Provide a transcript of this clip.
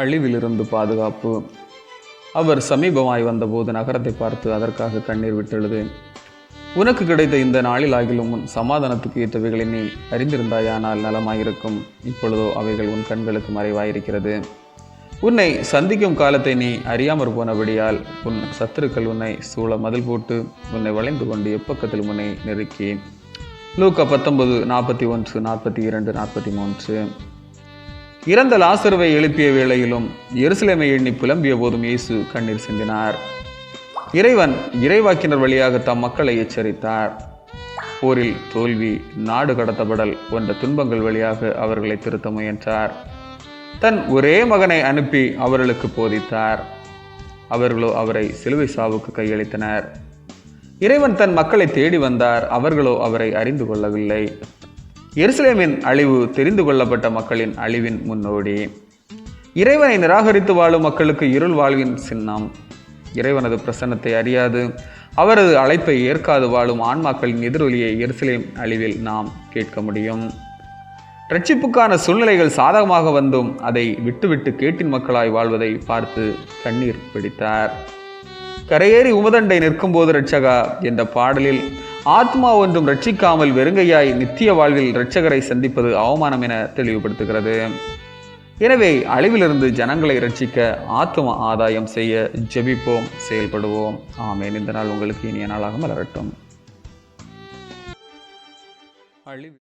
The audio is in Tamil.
அழிவிலிருந்து பாதுகாப்பு. அவர் சமீபமாய் வந்தபோது நகரத்தை பார்த்து அதற்காக கண்ணீர் விட்டெழுது. உனக்கு கிடைத்த இந்த நாளில் ஆகிலும் உன் சமாதானத்துக்கு ஏற்றவைகளை நீ அறிந்திருந்தாயானால் நலமாயிருக்கும். இப்பொழுதோ அவைகள் உன் கண்களுக்கு மறைவாயிருக்கிறது. உன்னை சந்திக்கும் காலத்தை நீ அறியாமற் போனபடியால் உன் சத்துருக்கள் உன்னை சூழ மதில் போட்டு உன்னை வளைந்து கொண்டு எப்பக்கத்தில் உன்னை நெருக்கி. லூக்கா 19:41, 42, 43. இறந்த லாசருவை எழுப்பிய வேளையிலும் எருசலேமை எண்ணி புலம்பிய போதும் இயேசு கண்ணீர் சிந்தினார். இறைவன் இறைவாக்கினர் வழியாக தம் மக்களை எச்சரித்தார். போரில் தோல்வி, நாடு கடத்தப்படல் போன்ற துன்பங்கள் வழியாக அவர்களை திருத்த முயன்றார். தன் ஒரே மகனை அனுப்பி அவர்களுக்கு போதித்தார். அவர்களோ அவரை சிலுவை சாவுக்கு கையளித்தனர். இறைவன் தன் மக்களை தேடி வந்தார். அவர்களோ அவரை அறிந்து கொள்ளவில்லை. எருசலேமின் அழிவு தெரிந்து கொள்ளப்பட்ட மக்களின் அழிவின் முன்னோடி. இறைவனை நிராகரித்து வாழும் மக்களுக்கு இருள் வாழ்வின் சின்னம். இறைவனது பிரசன்னத்தை அறியாது அவரது அழைப்பை ஏற்காது வாழும் ஆன்மாக்களின் எதிரொலியை எருசலேம் அழிவில் நாம் கேட்க முடியும். இரட்சிப்புக்கான சூழ்நிலைகள் சாதகமாக வந்தும் அதை விட்டுவிட்டு கேட்டின் மக்களாய் வாழ்வதை பார்த்து கண்ணீர் பிடித்தார். கரையேறி உமதண்டை நிற்கும் போது இரட்சகா என்ற பாடலில் ஆத்மா ஒன்றும் ரட்சிக்காமல் வெறுங்கையாய் நித்திய வாழ்வில் இரட்சகரை சந்திப்பது அவமானம் என தெளிவுபடுத்துகிறது. எனவே அழிவிலிருந்து ஜனங்களை ரட்சிக்க ஆத்ம ஆதாயம் செய்ய ஜெபிப்போம், செயல்படுவோம். ஆமென். இந்த நாள் உங்களுக்கு இனிய நாளாக மலரட்டும்.